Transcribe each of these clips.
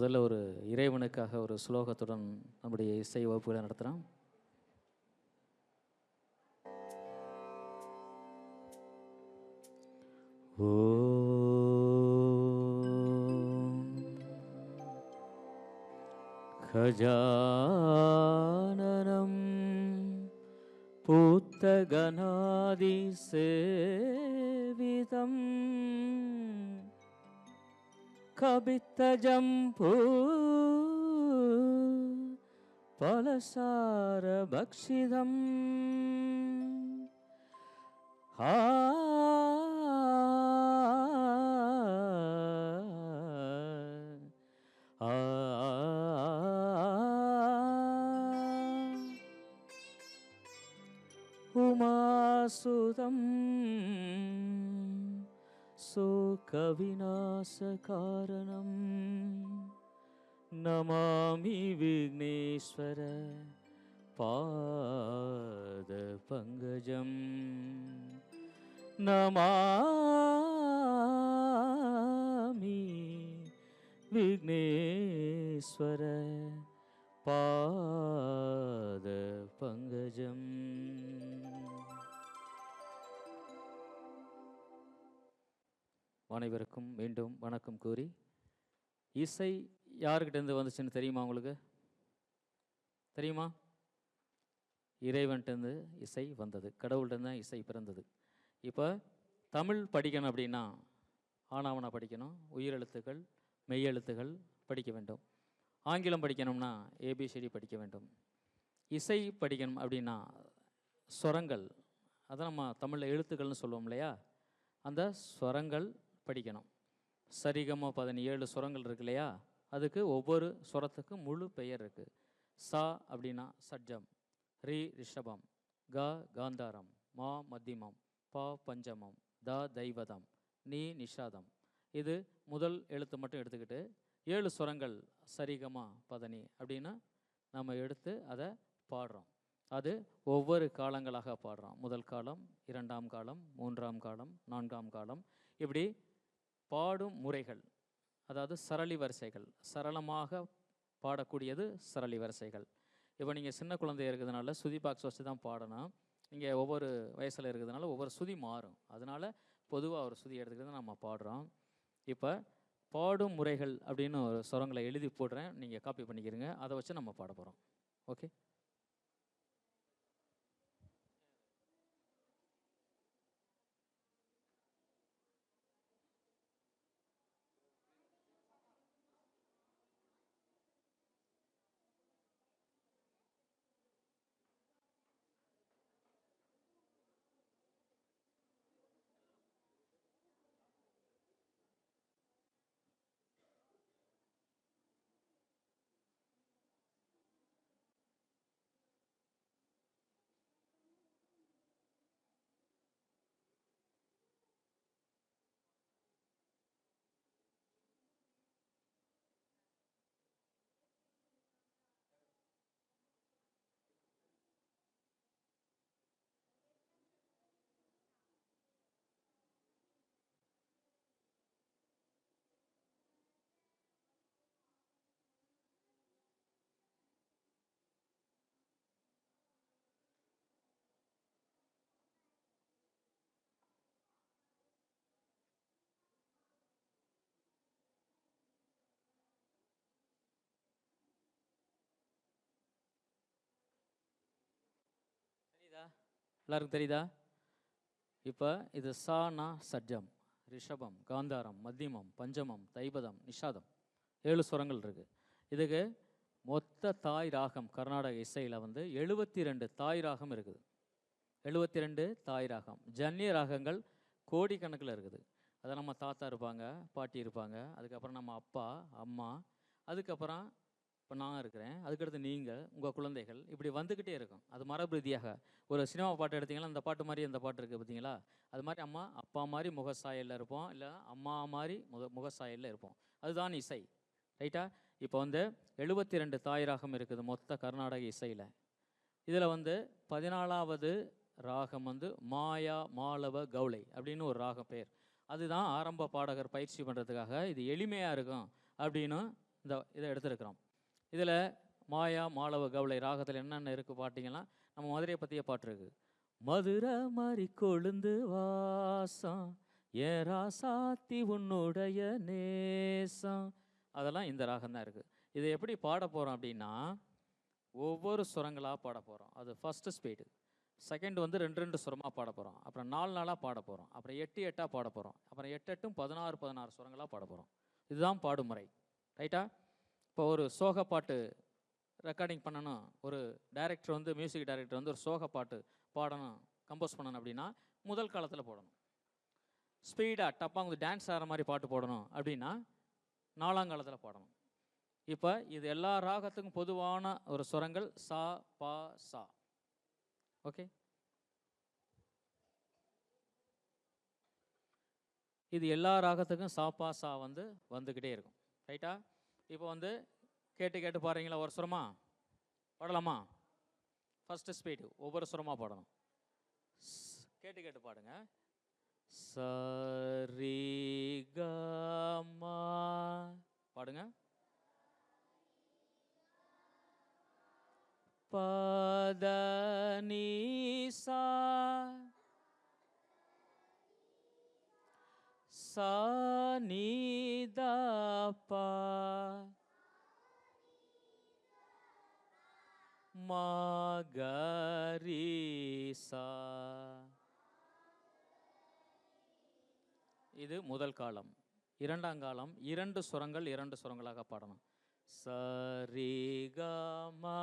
முதல்ல ஒரு இறைவனுக்காக ஒரு ஸ்லோகத்துடன் நம்முடைய இசை வகுப்புகளை நடத்துகிறோம். கஜானனம் பூத்தகநாதி சேவிதம் கபித்தஜம்பூ பலசார பக்ஷிதம் உமாசுதம் சோகவிநாசகாரணம் நமாமி விக்னேஸ்வர பாத பங்கஜம் நமாமி விக்னேஸ்வர பாத பங்கஜம். அனைவருக்கும் மீண்டும் வணக்கம் கூறி, இசை யாருக்கிட்டேருந்து வந்துச்சுன்னு தெரியுமா உங்களுக்கு? தெரியுமா? இறைவன்கிட்டேருந்து இசை வந்தது, கடவுள்கிட்டருந்து தான் இசை பிறந்தது. இப்போ தமிழ் படிக்கணும் அப்படின்னா ஆனாவனா படிக்கணும், உயிரெழுத்துக்கள் மெய்யெழுத்துகள் படிக்க வேண்டும். ஆங்கிலம் படிக்கணும்னா ஏபிசிடி படிக்க வேண்டும். இசை படிக்கணும் அப்படின்னா ஸ்வரங்கள், அதான் நம்ம தமிழில் எழுத்துக்கள்னு சொல்லுவோம் இல்லையா, அந்த ஸ்வரங்கள் படிக்கணும். சரிகம 17 சுரங்கள் இருக்கு இல்லையா, அதுக்கு ஒவ்வொரு சுரத்துக்கும் முழு பெயர் இருக்குது. சா அப்படின்னா சட்ஜம், ரி ரிஷபம், க காந்தாரம், மா மத்தியமம், பா பஞ்சமம், த தைவதம், நீ நிஷாதம். இது முதல் எழுத்து மட்டும் எடுத்துக்கிட்டு 7 சுரங்கள் சரிகமா பதனி அப்படின்னு நம்ம எடுத்து அதை பாடுறோம். அது ஒவ்வொரு காலங்களாக பாடுறோம். முதல் காலம், 2ஆம் காலம், 3ஆம் காலம், 4ஆம் காலம், இப்படி பாடும் முறைகள், அதாவது சரளி வரிசைகள். சரளமாக பாடக்கூடியது சரளி வரிசைகள். இப்போ நீங்கள் சின்ன குழந்தைய இருக்கிறதுனால சுதி பாக்ஸ் வச்சு தான் பாடணும். நீங்கள் ஒவ்வொரு வயசில் இருக்கிறதுனால ஒவ்வொரு சுதி மாறும். அதனால் பொதுவாக ஒரு சுதி எடுத்துக்கிட்டு நம்ம பாடுறோம். இப்போ பாடும் முறைகள் அப்படின்னு ஒரு சுரங்களை எழுதி போடுறேன், நீங்கள் காப்பி பண்ணிக்கிறீங்க. அதை வச்சு நம்ம பாட போகிறோம். ஓகே? தெரியுதா? எல்லாருக்கும் தெரியுதா? இப்போ இது சானா சட்ஜம், ரிஷபம், காந்தாரம், மத்தியமம், பஞ்சமம், தைபதம், நிஷாதம், 7 சுரங்கள் இருக்குது. இதுக்கு மொத்த தாய் ராகம் கர்நாடக இசையில் 72 தாய் ராகம் இருக்குது. 72 தாய் ராகம். ஜன்னிய ராகங்கள் கோடிக்கணக்கில் இருக்குது. அதை நம்ம தாத்தா இருப்பாங்க, பாட்டி இருப்பாங்க, அதுக்கப்புறம் நம்ம அப்பா அம்மா, அதுக்கப்புறம் இப்போ நான் இருக்கிறேன், அதுக்கடுத்து நீங்கள், உங்கள் குழந்தைகள், இப்படி வந்துக்கிட்டே இருக்கும். அது மரபு ரீதியாக. ஒரு சினிமா பாட்டு எடுத்திங்கன்னா அந்த பாட்டு மாதிரி அந்த பாட்டு இருக்குது பார்த்தீங்களா, அது மாதிரி அம்மா அப்பா மாதிரி முகசாயலில் இருப்போம், இல்லை அம்மா மாதிரி முகசாயலில் இருப்போம். அதுதான் இசை. ரைட்டா? இப்போ 72 தாய் ராகம் இருக்குது மொத்த கர்நாடக இசையில். இதில் 14வது ராகம் மாயா மாலவ கௌளை அப்படின்னு ஒரு ராகம் பேர். அதுதான் ஆரம்ப பாடகர் பயிற்சி பண்ணுறதுக்காக இது எளிமையாக இருக்கும் அப்படின்னு இதை எடுத்துருக்கிறோம். இதில் மாயா மாளவ கவலை ராகத்தில் என்னென்ன இருக்குது பார்த்தீங்கன்னா, நம்ம மதுரையை பற்றிய பாட்டு இருக்குது. மதுரை மாதிரி கொழுந்து வாசம் ஏ ராசாத்தி உன்னுடைய நேசம், அதெல்லாம் இந்த ராகம் தான் இருக்குது. இதை எப்படி பாட போகிறோம் அப்படின்னா, ஒவ்வொரு சுரங்களாக பாட போகிறோம். அது ஃபஸ்ட்டு ஸ்பீடு. செகண்ட் வந்து 2 சுரமாக பாட போகிறோம். அப்புறம் 4 பாட போகிறோம். அப்புறம் 8 பாட போகிறோம். அப்புறம் 8 16 சுரங்களாக பாட போகிறோம். இதுதான் பாடுமுறை. ரைட்டா? இப்போ ஒரு சோக பாட்டு ரெக்கார்டிங் பண்ணணும், ஒரு டைரக்டர் வந்து மியூசிக் டைரக்டர் வந்து ஒரு சோக பாட்டு பாடணும், கம்போஸ் பண்ணணும் அப்படின்னா முதல் காலத்தில் போடணும். ஸ்பீடாக டப்பாங்க டான்ஸ் ஆகிற மாதிரி பாட்டு போடணும் அப்படின்னா 4ஆம் காலத்தில் பாடணும். இப்போ இது எல்லா ராகத்துக்கும் பொதுவான ஒரு சுரங்கள் சா பா சா. ஓகே, இது எல்லா ராகத்துக்கும் சா பா சா வந்து வந்துக்கிட்டே இருக்கும். ரைட்டா? இப்போ வந்து கேட்டு பாருங்களா, ஒரு சுரமா பாடலாமா? ஃபஸ்ட்டு ஸ்பீடு ஒவ்வொரு சுரமாக பாடணும். கேட்டு பாடுங்க. சரி கமா பாடுங்க. பத நீ சா சா நீ த பா மகரி சா. இது முதல் காலம். 2ஆம் காலம் 2 சுரங்கள் 2 சுரங்களாக பாடணும். சரி கமா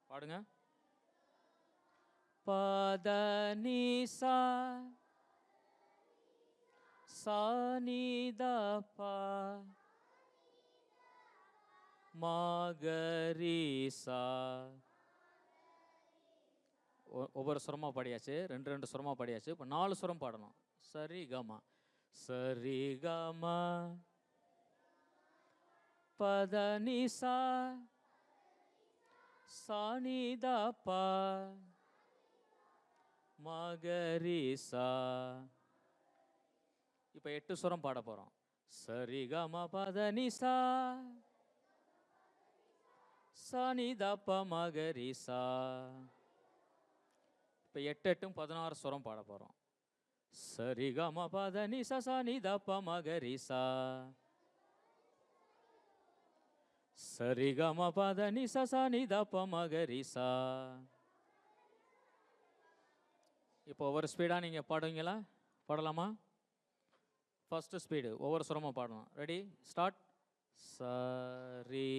பாடுங்க. பத நீ சா சா நீ த பா மகரி சா. ஒவ்வொரு சுரமாக பாடியாச்சு, 2 சுரமாக பாடியாச்சு. இப்போ 4 சுரம் பாடணும். சரி கமா சரி கமா பத நீ சா சா நீ த பா மகரி சா. இப்போ 8 சுரம் பாட போகிறோம். சரி கமா பத நீ சா சா நீ த ப மகரி சா. இப்போ 8 16 சுரம் பாட போகிறோம். சரி கமா பத நீ சா சா நீ த ப மகரி சா. சரி கமா பத நீ சா சா நீ த ப மகரி சா. இப்போ ஒவ்வொரு ஸ்பீடாக நீங்கள் பாடுவீங்களா? பாடலாமா? ஃபஸ்ட்டு ஸ்பீடு ஒவ்வொரு சுரமாக பாடணும். Ready, start. சரி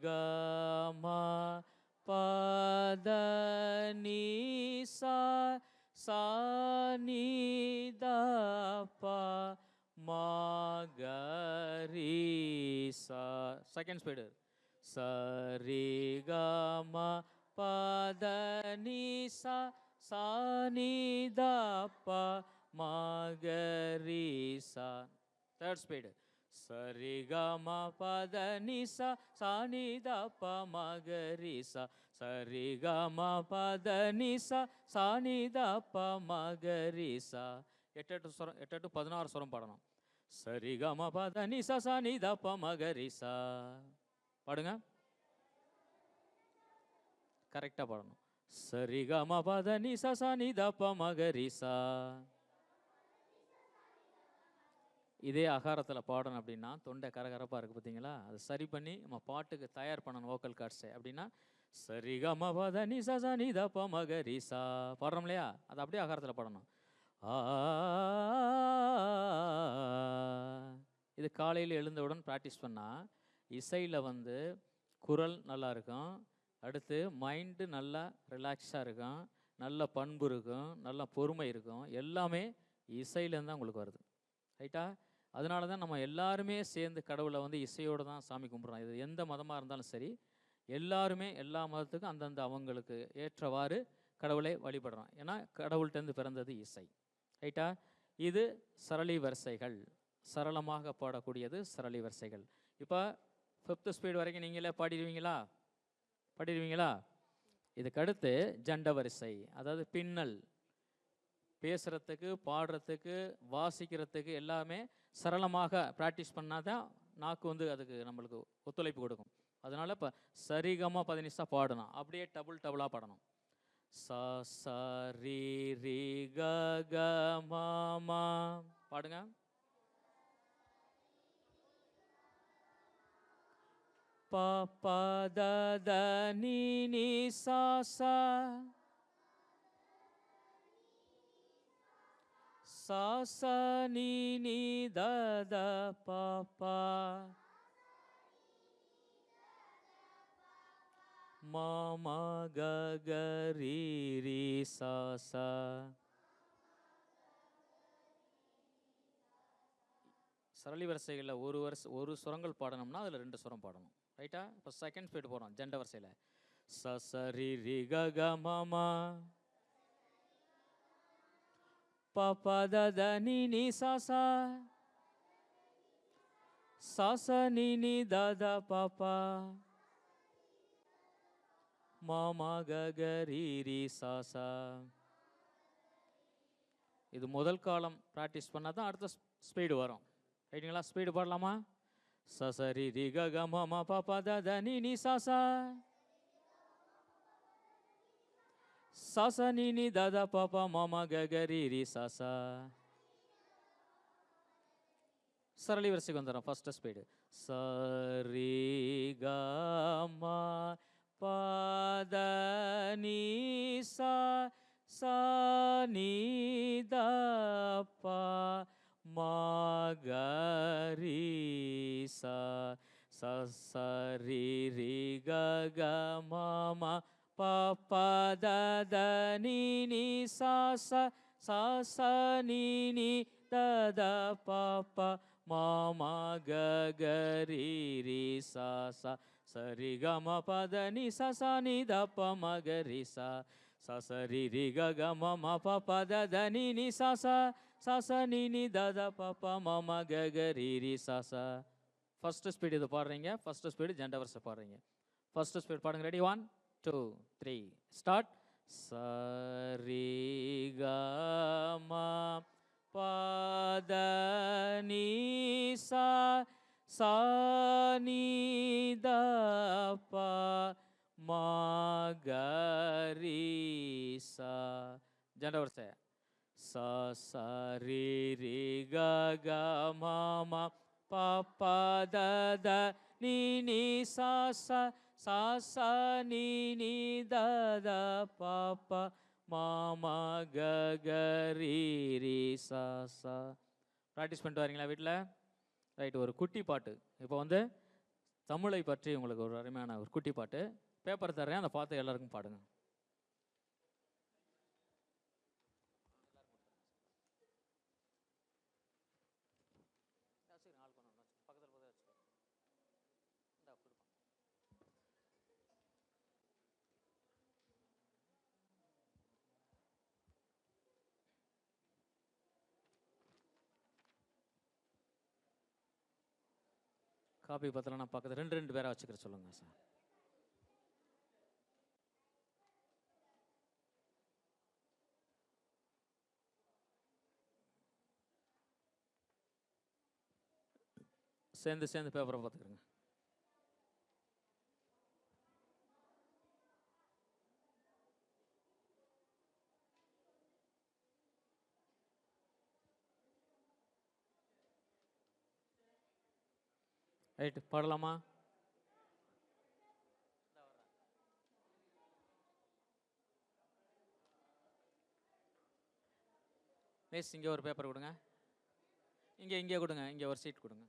கமா பத நீ சா சா நீ த ப மகரி சா. Second speed. சரி கமா பத நீ சா சா நீ த ப மகரி சா. Third speed. சரி கமா பத நீ சா சா நீ த ப மகரி சா. சரி கமா பத நீ சா சா நீ த ப மகரி சா. 8 சுரம் 8 16 சுரம் பாடணும். சரி கமா பத நீ சா சா நீ த ப மகரி சா. பாடுங்க, கரெக்டாக பாடணும். சரி கமா பத நீ சா சா நீ த ப மகரி சா. இதே அகாரத்தில் பாடணும் அப்படின்னா தொண்டை கரகரப்பாக இருக்குது பார்த்தீங்களா, அதை சரி பண்ணி நம்ம பாட்டுக்கு தயார் பண்ணணும் வோக்கல் கார்ட்ஸை. அப்படின்னா சரி கமா பத நீ சா சா நீ த ப மகரி சா பாடுறோம் இல்லையா, அது அப்படியே அகாரத்தில் பாடணும். இது காலையில் எழுந்தவுடன் ப்ராக்டிஸ் பண்ணால் இசையில் வந்து குரல் நல்லா இருக்கும், அடுத்து மைண்டு நல்லா ரிலாக்ஸாக இருக்கும், நல்ல பண்பு இருக்கும், நல்ல பொறுமை இருக்கும். எல்லாமே இசையிலேருந்து தான் உங்களுக்கு வருது. ரைட்டா? அதனால தான் நம்ம எல்லாருமே சேர்ந்து கடவுளை வந்து இசையோடு தான் சாமி கும்பிட்றோம். இது எந்த மதமாக இருந்தாலும் சரி, எல்லாருமே எல்லா மதத்துக்கும் அந்தந்த அவங்களுக்கு ஏற்றவாறு கடவுளை வழிபடுறோம். ஏன்னா கடவுள்கிட்டேருந்து பிறந்தது இசை. ரைட்டா? இது சரளி வரிசைகள், சரளமாக பாடக்கூடியது சரளி வரிசைகள். இப்போ 5th ஸ்பீடு வரைக்கும் நீங்களே பாடிடுவீங்களா? இதுக்கடுத்து ஜண்ட வரிசை, அதாவது பின்னல். பேசுகிறதுக்கு, பாடுறதுக்கு, வாசிக்கிறதுக்கு எல்லாமே சரளமாக ப்ராக்டிஸ் பண்ணால் தான் நாக்கு வந்து அதுக்கு நம்மளுக்கு ஒத்துழைப்பு கொடுக்கும். அதனால் இப்போ சரிகமா பதனிசா பாடணும், அப்படியே டபுளாக பாடணும். சா சா ரி ரி க க ம ம. பாடுங்க. ப ப த த நீ நீ சா சா. சா சா நீ நீ த த ப ப. ம ம க க ரி ரி சா சா. சரளி வரிசைகளில் ஒரு சுரங்கள் பாடணும்னா அதில் 2 சுரம் பாடணும். ரைட்டா? இப்போ செகண்ட் ஸ்பீடு போகிறோம் ஜெண்ட வரிசையில். ச ச ரி ரி க க ம ம. ப ப த த நீ நீ சா சா. சா சா நீ நீ த த ப ப. ம ம க க ரி ரி சா சா. இது முதல் காலம் ப்ராக்டிஸ் பண்ணால் தான் அடுத்த ஸ்பீடு வரும். ரைட்டுங்களா? ஸ்பீடு பாடலாமா? ச ச ரி ரி க க ம ம ப ப த த நீ நீ சா சா. சா சா நீ நீ த த ப ப ம ம க க ரி ரி சா சா. சரளி வரிசைக்கு வந்துடும். First speed. ச ரி க ம ப த நீ சா. சா நீ த ப ம க ரி சா. ச ச ரி ரி க க ம ம ப ப த த நீ நீ சா சா. சா சா நீ நீ த த ப ப ம ம க க ரி ரி சா சா. சரி க ம ப த நீ சா சா நீ த ப ம க ரி சா. சா ச ரி ரி க க ம ம ப ப த த நீ நீ சா சா. சா சா நீ நீ த த ப ப ம ம க க ரி ரி சா சா. ஃபர்ஸ்ட் ஸ்பீடு இது பாடுறீங்க. ஃபர்ஸ்ட் ஸ்பீடு ஜெண்ட வரிசை பாடுறீங்க. ஃபர்ஸ்ட் ஸ்பீடு பாடுங்க. ரெடி? 1 2 3 ஸ்டார்ட். ச ரி க ம ப த நீ சா. சா நீ த ப ம க ரி சா. ஜெண்ட வரிசை. ச ச ரி ரி க க ம ம ப ப த த நீ நீ சா சா. சா சா நீ நீ த த ப ப ம ம க க ரி ரி சா சா. ப்ராக்டிஸ் பண்ணிட்டு வரீங்களா வீட்டில்? ரைட். ஒரு குட்டி பாட்டு. இப்போ வந்து தமிழை பற்றி உங்களுக்கு ஒரு அருமையான ஒரு குட்டி பாட்டு பேப்பர் தர்றேன், அதை பார்த்து எல்லாருக்கும் பாடுங்க. காப்பி பத்தலைன்னா பக்கத்தில் 2 பேராக வச்சுக்கிற சொல்லுங்க சார். சேர்ந்து பேப்பரை பார்த்துக்கிறேங்க. ரைட்டு, பாடலாமா? மிஸ் இங்கே ஒரு பேப்பர் கொடுங்க. இங்கே கொடுங்க. இங்கே ஒரு சீட் கொடுங்க.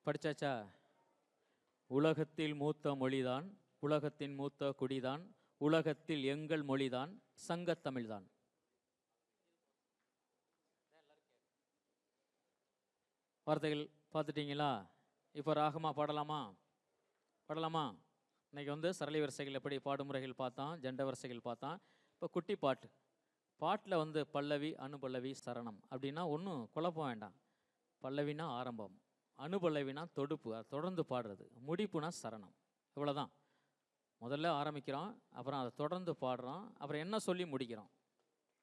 படிச்சாச்சா? உலகத்தில் மூத்த மொழிதான், உலகத்தின் மூத்த குடிதான், உலகத்தில் எங்கள் மொழிதான் சங்கத்தமிழ்தான். வார்த்தைகள் பார்த்துட்டீங்களா? இப்போ ராகமாக பாடலாமா? பாடலாமா? இன்னைக்கு வந்து சரளி வரிசைகள் எப்படி பாடுமுறைகள் பார்த்தோம், ஜெண்ட வரிசைகள் பார்த்தோம். இப்போ குட்டி பாட்டு. பாட்டில் வந்து பல்லவி, அனுபல்லவி, சரணம் அப்படின்னா ஒன்றும் குழப்பம் வேண்டாம். பல்லவினா ஆரம்பம், அனுபல்லவினா தொடுப்பு, அதை தொடர்ந்து பாடுறது, முடிப்புனா சரணம். இவ்வளோதான். முதல்ல ஆரம்பிக்கிறோம், அப்புறம் அதை தொடர்ந்து பாடுறோம், அப்புறம் என்ன சொல்லி முடிக்கிறோம்.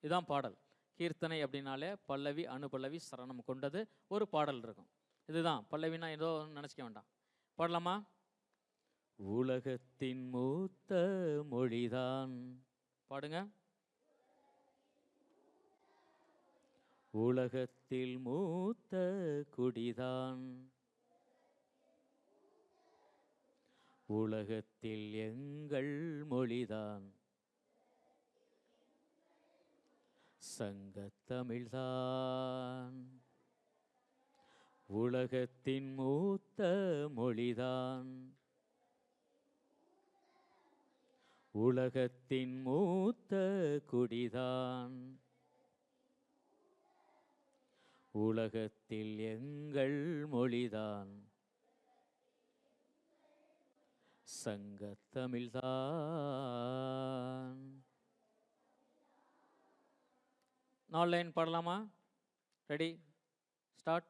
இதுதான் பாடல். கீர்த்தனை அப்படின்னாலே பல்லவி அனுபல்லவி சரணம் கொண்டது ஒரு பாடல் இருக்கும். இதுதான் பல்லவினா ஏதோ நினச்சிக்க வேண்டாம். பாடலாமா? உலகத்தின் மூத்த மொழிதான். பாடுங்க. உலகத்தில் மூத்த குடிதான், உலகத்தில் எங்கள் மொழிதான், சங்கத்தமிழ்தான். உலகத்தின் மூத்த மொழிதான், உலகத்தின் மூத்த குடிதான், உலகத்தில் எங்கள் மொழிதான், சங்கத்தமிழ்தான். 4 லைன் பாடலாமா? Ready, start.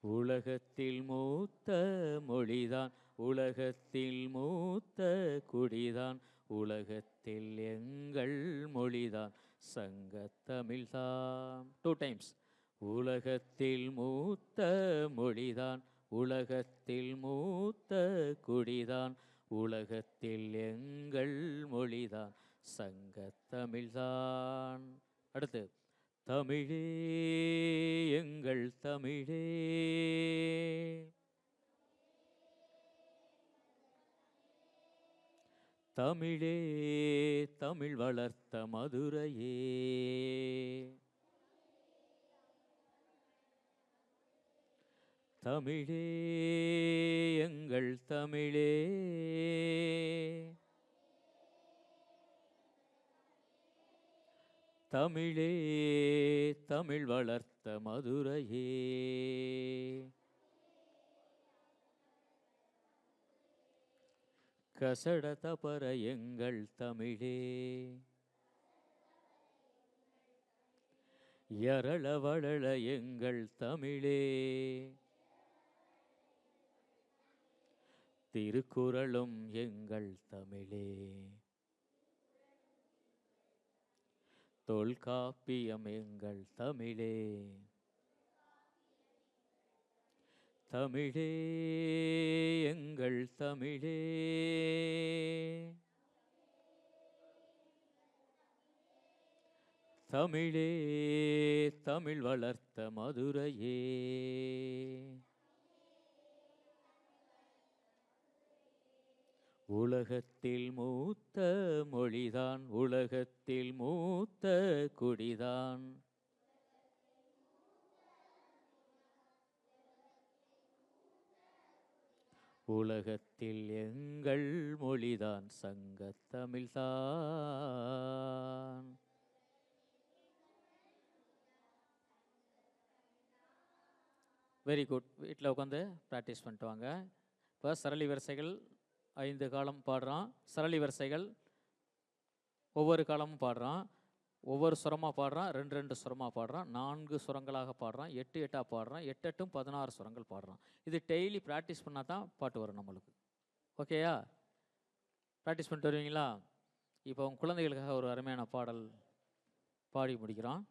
உலகத்தில் மூத்த மொழிதான், உலகத்தில் மூத்த குடிதான், உலகத்தில் எங்கள் மொழிதான், சங்கத்தமிழ்தான். 2 டைம்ஸ். உலகத்தில் மூத்த மொழிதான், உலகத்தில் மூத்த குடிதான், உலகத்தில் எங்கள் மொழிதான், சங்கத்தமிழ்தான். அடுத்து, தமிழே எங்கள் தமிழே, தமிழே தமிழ் வளர்த்த மதுரையே, தமிழே எங்கள் தமிழே, தமிழே தமிழ் வளர்த்த மதுரையே. கசட தபர எங்கள் தமிழே, யரள வளள எங்கள் தமிழே, திருக்குறளும் எங்கள் தமிழே, தொல்காப்பியம் எங்கள் தமிழே, தமிழே எங்கள் தமிழே, தமிழே தமிழ் வளர்த்த மதுரையே. உலகத்தில் மூத்த மொழிதான், உலகத்தில் மூத்த குடிதான், உலகத்தில் எங்கள் மொழிதான், சங்கத்தமிழ்தான். Very good. வீட்டில் உட்காந்து ப்ராக்டிஸ் பண்ணிட்டு வாங்க. இப்போ சரளி வரிசைகள் 5 காலம் பாடுறோம். சரளி வரிசைகள் ஒவ்வொரு காலமும் பாடுறோம், ஒவ்வொரு சுரமாக பாடுறோம், 2 சுரமாக பாடுறோம், 4 சுரங்களாக பாடுறோம், 8 8 பாடுறோம், 8 8 16 சுரங்கள் பாடுறோம். இது டெய்லி ப்ராக்டிஸ் பண்ணால் தான் பாட்டு வரும் நம்மளுக்கு. ஓகேயா? ப்ராக்டிஸ் பண்ணிட்டு வருவீங்களா? இப்போ உங்கள் குழந்தைகளுக்காக ஒரு அருமையான பாடல் பாடி முடிக்கிறோம்.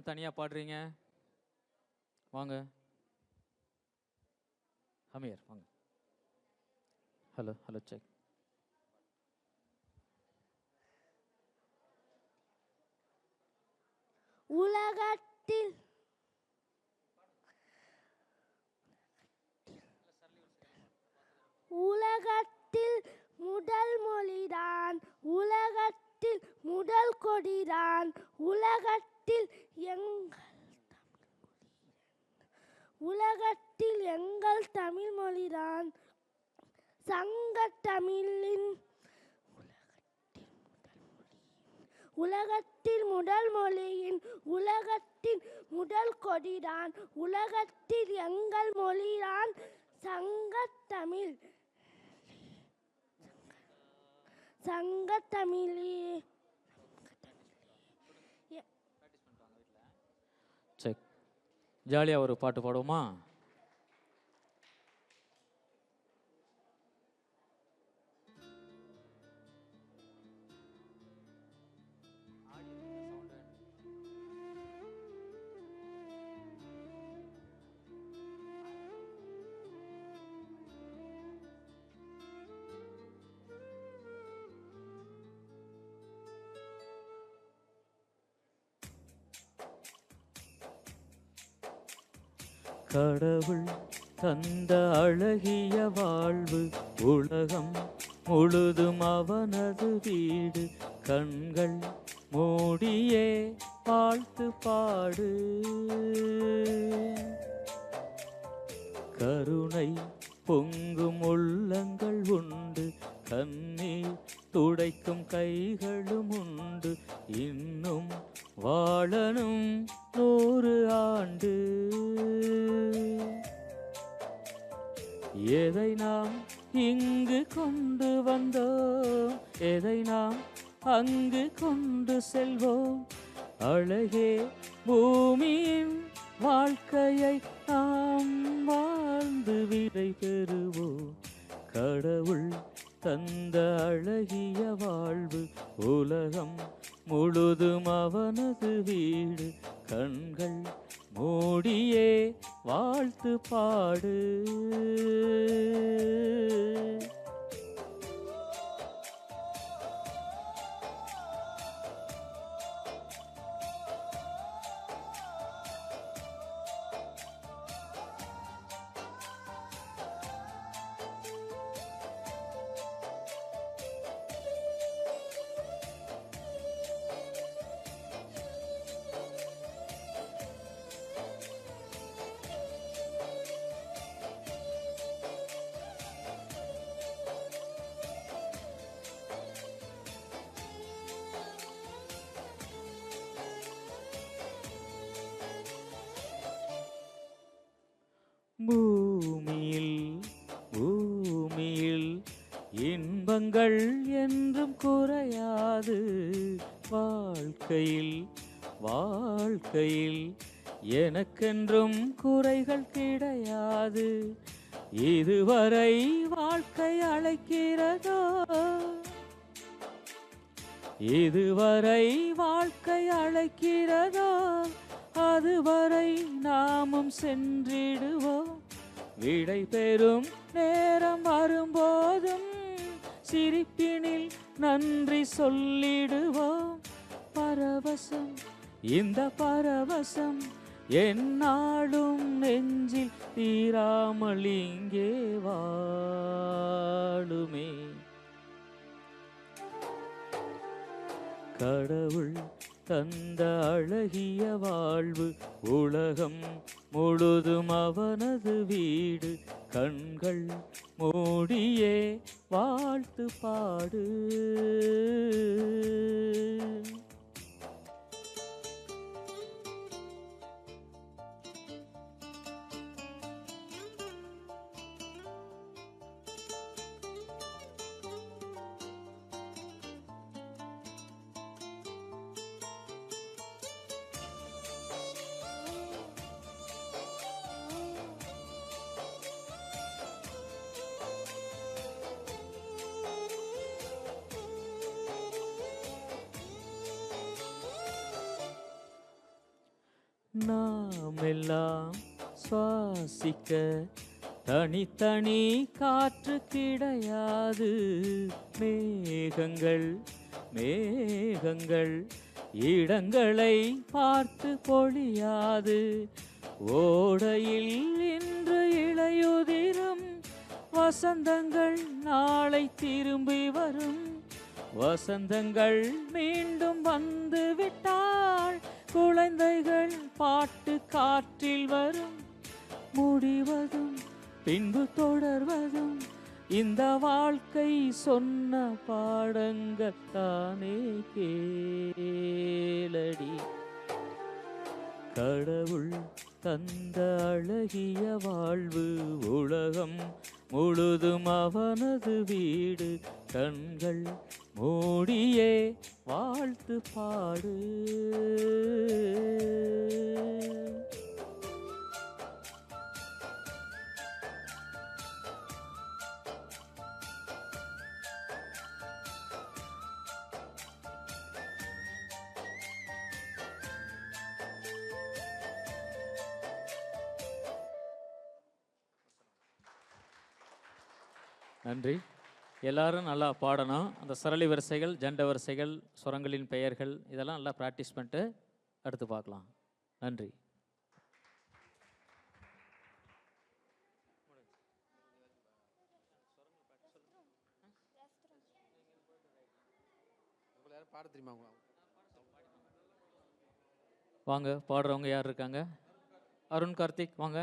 பர்சன் தனியாக பாடுறீங்க? வாங்க அமீர் வாங்க. Hello hello check. உலகத்தில் உலகத்தில் முதல் மொழிதான், உலகத்தில் முதல் கொடிதான், உலகத்தில் உலகத்தில் எங்கள் தமிழ் மொழிதான். சங்கத்தமிழின் உலகத்தில் முதல் மொழியின் உலகத்தின் முதல் கொடிதான், உலகத்தில் எங்கள் மொழிதான் சங்கத்தமிழ். சங்கத்தமிழி செக். ஜாலியாக ஒரு பாட்டு பாடுவோமா? கடவுள் தந்த அழகிய வாழ்வு உலகம் முழுதும் அவனது வீடு. கண்கள் மூடியே வாழ்த்து பாடு. கருணை பொங்கும் உள்ளங்கள் உண்டு, கண்ணீர் துடைக்கும் கைகளும் உண்டு. இன்னும் வாழணும் 100 ஆண்டு. எதை நாம் இங்கு கொண்டு வந்தோம், எதை நாம் அங்கு கொண்டு செல்வோம். அழகே பூமியின் வாழ்க்கையை நாம் வாழ்ந்து விடை பெறுவோம். கடவுள் தந்த அழகிய வாழ்வு உலகம் முழுதும் அவனது வீடு. கண்கள் மூடியே வாழ்த்து பாடு. பூமியில் இன்பங்கள் என்றும் குறையாது. வாழ்க்கையில் எனக்கென்றும் குறைகள் கிடையாது. இதுவரை வாழ்க்கை அழைக்கிறதோ, இதுவரை வாழ்க்கை அழைக்கிறதோ, அதுவரை நாமும் சென்றிடுவோம். விடை பெறும் நேரம் வரும்போதும் சிரிப்பினில் நன்றி சொல்லிடுவோம். பரவசம், இந்த பரவசம் எந்நாளும் நெஞ்சில் தீராமல் இங்கே வாழுமே. கடவுள் தந்த அழகிய வாழ்வு உலகம் முழுதும் அவனது வீடு. கண்கள் மூடியே வாழ்த்து பாடு. நாம் எல்லாம் சுவாசிக்க தனித்தனி காற்று கிடையாது. மேகங்கள் மேகங்கள் இடங்களை பார்த்து பொழியாது. ஓடையில் இன்று இளையுதிரும் வசந்தங்கள் நாளை திரும்பி வரும். வசந்தங்கள் மீண்டும் வந்து விட்டால் குழந்தைகள் பாட்டு காற்றில் வரும். முடிவதும் பின்பு தொடர்வதும் இந்த வாழ்க்கை சொன்ன பாடங்கள் தானே கேளடி. கடவுள் தந்த அழகிய வாழ்வு உலகம் முழுதும் அவனது வீடு. கண்கள் மூடியே வாழ்த்து பாடு. நன்றி. எல்லாரும் நல்லா பாடணும். அந்த சரளி வரிசைகள், ஜண்ட வரிசைகள், சுரங்களின் பெயர்கள் இதெல்லாம் நல்லா ப்ராக்டிஸ் பண்ணிட்டு அடுத்து பார்க்கலாம். நன்றி. வாங்க, பாடுறவங்க யார் இருக்காங்க? அருண் கார்த்திக் வாங்க.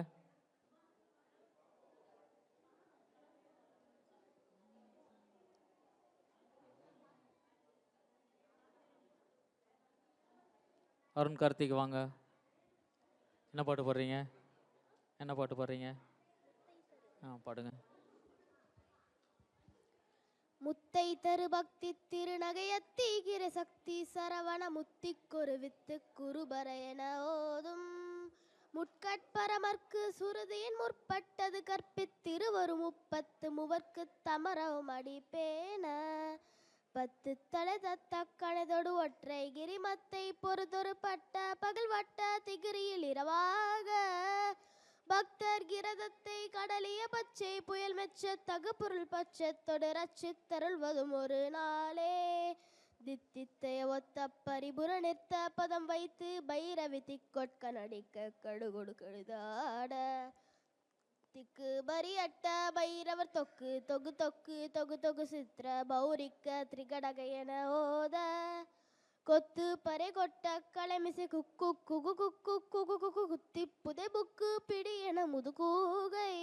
அருண் கார்த்திக் வாங்க. என்ன பாட்டு பாடுறீங்க? என்ன பாட்டு பாடுறீங்க? பாடுங்க. முத்தை தரு பக்தி திருநகையத்தீகிற சக்தி சரவண முத்திக்கொரு வித்து குருபரையன ஓதும் முட்கட்பரமர்க்கு சுருதியின் முற்பட்டது கற்பித்திருவரும் முப்பத்து மூவர்க்கு தமரவும் அடிப்பேன. பத்து தலை தத்த கணைதொடு ஒற்றை கிரிமத்தை பொறுதொரு பட்ட பகல்வட்ட திகிரியில் இரவாக பக்தர் கிரதத்தை கடலிய பச்சை புயல் மெச்ச தகுபொருள் பச்சத்தொடு ரச்சித்தருள்வதும் ஒரு நாளே. தித்தித்தைய ஒத்த பரிபுர நிறுத்த பதம் வைத்து பைரவி திக்கொட்க நடிக்க கடுகொடு கழுதாட திக்கு பரியட்ட பைரவர் தொக்கு தொகு தொக்கு தொகு தொகு சித்திர பௌரிக்க திரிகடகையன ஓத கொத்து பறை கொட்ட கலைமிசை குக்கு குகு குக்கு குகு குகு குத்தி புதை புக்கு பிடி என முதுகூகை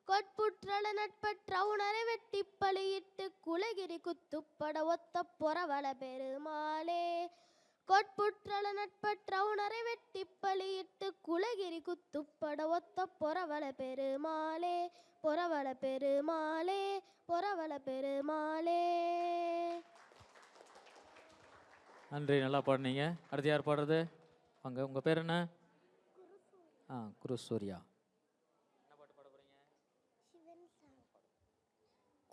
கொட்புற்றள நட்பற்ற உணரை வெட்டி பலியிட்டு குலகிரி குத்துப்பட ஒத்த பொறவள பெருமாளே. கொட்புற்றள நட்பற்ற உணரை வெட்டி பலியிட்டு குலகிரி குத்துப்பட ஒத்த பொறவள பெருமாளே. பொறவள பெருமாளே, பொறவள பெருமாளே. நன்றி, நல்லா பாடுனீங்க. அடுத்து யார் பாடுறது? வாங்க, உங்கள் பேர் என்ன? குரு சூர்யா. என்ன பாட்டு பாட போறீங்க?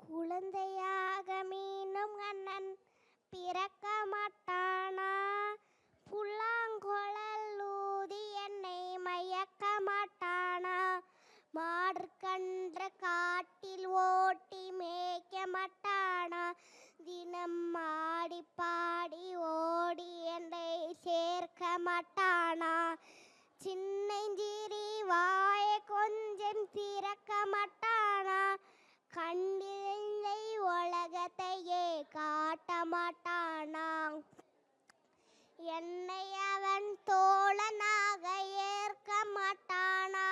குழந்தையாக மீனும் அண்ணன் பிறக்க மாட்டானா, புல்லாங்குழல் ஊதி என்னை மயக்க மாட்டானா, மாடுகன்று காட்டில் ஓட்டி மேய்க்க மாட்டானா, தினம் ஆடி பாடி ஓடி என்னை சேர்க்க மாட்டானா, சின்னஞ்சிறி வாயை கொஞ்சம் திறக்க மாட்டானா, கண்டிலை உலகத்தையே காட்ட மாட்டானா, என்னை அவன் தோழனாக ஏற்க மாட்டானா,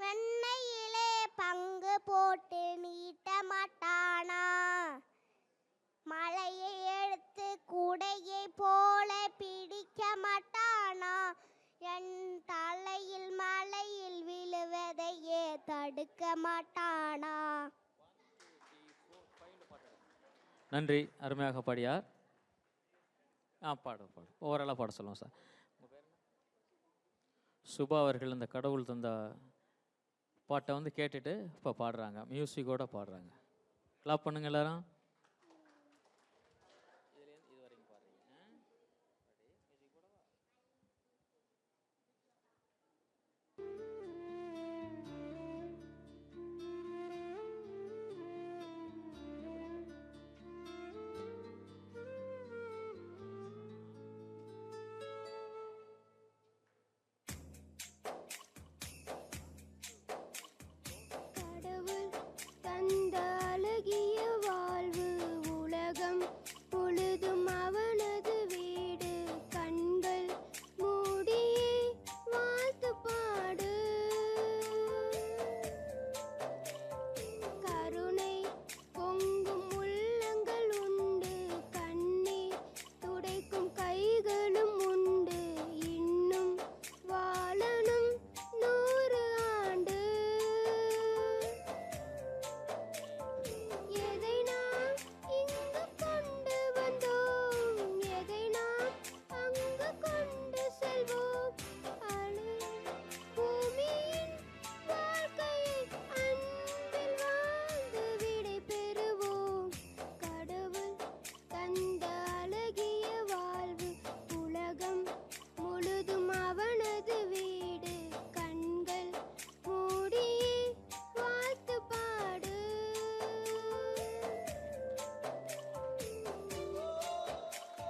வெண்ணையிலே பங்கு போட்டு நீட்ட மாட்டானா, மலையை எடுத்து குடையை போல பிடிக்க மாட்டானா, என் தலையில் மலையில் விழுவதையே தடுக்க மாட்டானா. நன்றி, அருமையாக பாடியார். பாடு பாடு, ஓவராலாக பாட சொல்லுவோம் சார். சுபா அவர்கள் இந்த கடவுள் தந்த பாட்டை வந்து கேட்டுட்டு இப்போ பாடுறாங்க, மியூசிக்கோடு பாடுறாங்க. கிளாப் பண்ணுங்க எல்லாரும்.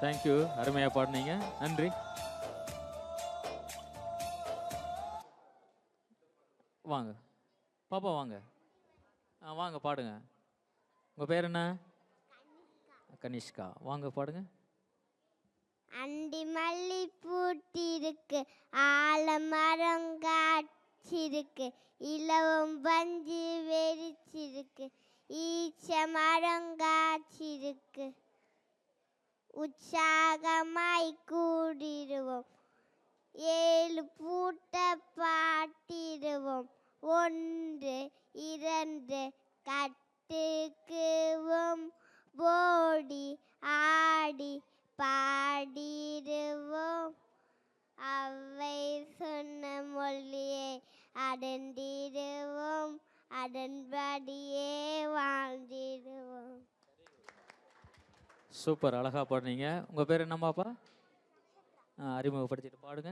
தேங்க்யூ, அருமையாக பாடினீங்க, நன்றி. வாங்க பாப்பா, வாங்க. வாங்க பாடுங்க. உங்கள் பேர் என்ன? கனிஷ்கா. வாங்க பாடுங்க. அண்டி மல்லி பூட்டிருக்கு, ஆலமரம் காய்ச்சிருக்கு, இலவம் பஞ்சு வெறிச்சிருக்கு, ஈச்ச மரம் காய்ச்சிருக்கு, உற்சாகமாய் கூடிடுவோம், 7 பூட்ட பாட்டிடுவோம், 1 2 கட்டுக்குவோம், போடி ஆடி பாடிடுவோம், அவை சொன்ன மொழியை அடண்டிடுவோம், அதன்படியே வாழ்ந்திடுவோம். சூப்பர், அழகாக பாடுனீங்க. உங்கள் பேர் என்ன பாப்பா? அறிமுகப்படுத்திட்டு பாடுங்க.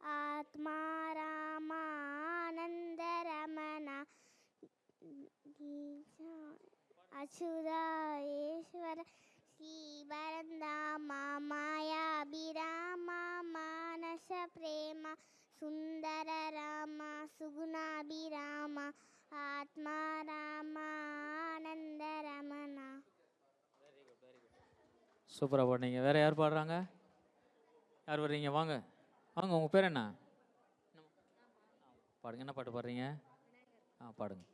ஆத்மாராமானந்த ரமணா அச்சுதாயேஸ்வர ஸ்ரீபரந்தாமா மாயாபிராமா மானச பிரேமா சுந்தர ராமா சுகுணாபிராமா ஆத்மாராமானந்த ரமணா. சூப்பராக பாடுனீங்க. வேறு யார் பாடுறாங்க? யார் வர்றீங்க? வாங்க வாங்க. உங்கள் பேர் என்ன? பாடுங்க. என்ன பாட்டு பாடுறீங்க? பாடுங்க.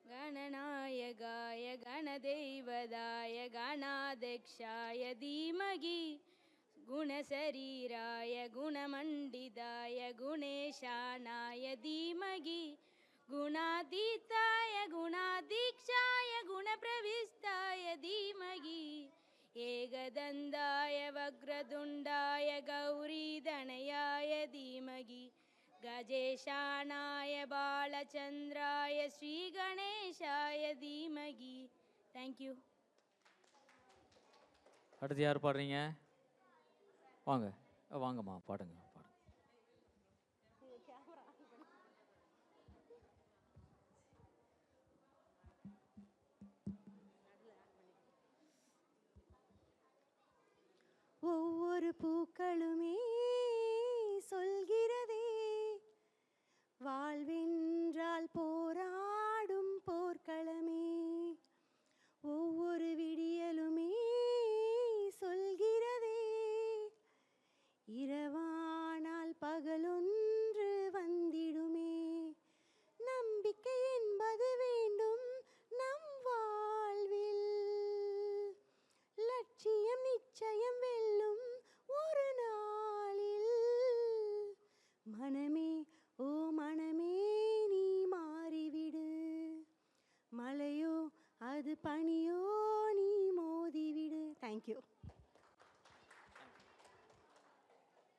गणनायकाय गणदैवदाय गणाध्यक्षाय धीमहि गुणशरीराय गुणमण्डिताय गुणेशानाय धीमहि गुणातीताय गुणाधीक्षाय गुणप्रविष्टाय धीमहि एकदन्ताय वक्रतुण्डाय गौरीधनयाय धीमहि गजेशानाय बालचन्द्राय श्रीगणेशाय धीमहि. Thank you. அடுத்து யார் பாடுறீங்க? வாங்க வாங்கம்மா, பாடுங்க பாடுங்க. ஒவ்வொரு பூக்களுமே சொல்கிறதே, வாழ்வென்றால் போராடும் போர்க்களமே, ஒவ்வொரு விடியலுமே சொல்கிறதே, இரவானால் பகலொன்று வந்திடுமே, நம்பிக்கை என்பது வேண்டும் நம் வாழ்வில், லட்சியம் நிச்சயம் வெல்லும் ஒரு நாளில், மனமே ஓ மனமே நீ மாறிவிடு, மலையோ அது பனியோ நீ மோதிவிடு. தேங்க்யூ.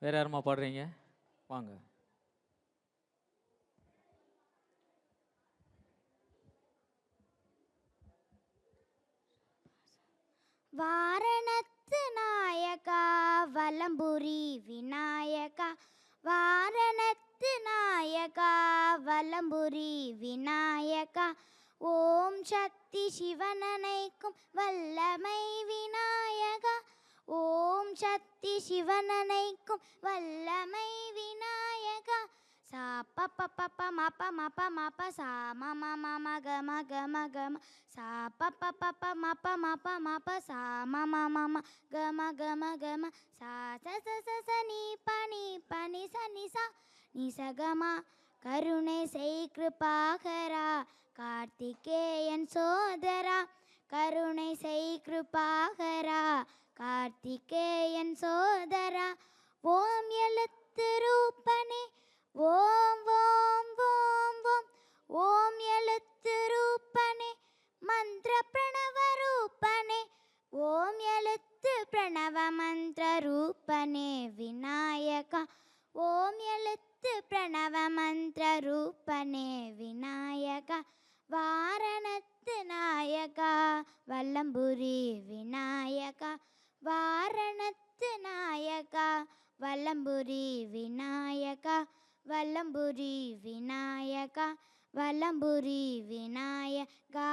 வேறு யாருமா பாடுறீங்க? வாங்க. வாரணத்து நாயகா வலம்புரி விநாயகா, வாரணத்து நாயகா வலம்புரி விநாயகா, ஓம் சக்தி சிவனனைக்கும் வல்லமை விநாயகா, ஓம் சக்தி சிவனனைக்கும் வல்லமை விநாயகா, சா ப ப ப ப ம ப ம ப ம ப சா ம ம ம ம க ம க ம க ம சா ப ப ப ப ம ப ம ப ம ப சா ம ம ம ம க ம க ம க ம சா ச ச ச ச நீ ப நீ ப நீ ச நீ சா நீ ச க ம. கருணை செய் கிருபாகரா கார்த்திகேயன் சோதரா, கருணை செய் கிருபாகரா கார்த்திகேயன் சோதரா, ஓம் எழுத்து ரூபனே ஓம் ஓம் ஓம் ஓம், ஓம் எழுத்து ரூபனே மந்திர பிரணவ ரூபனே, ஓம் எழுத்து பிரணவ மந்திர ரூபனே விநாயகா, ஓம் எழுத்து பிரணவ மந்திர ரூபனே விநாயகா, வாரணத்து நாயகா வல்லம்புரி விநாயகா, வாரணத்து நாயகா வல்லம்புரி விநாயகா, வல்லம்புரி விநாயகா, வலம்புரி விநாயகா.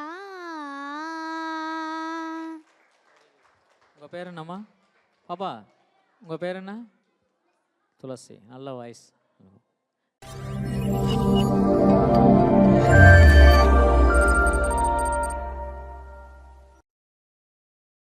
உங்கள் பேர் என்னம்மா? பாப்பா உங்கள் பேர் என்ன? துளசி. நல்ல வாய்ஸ்.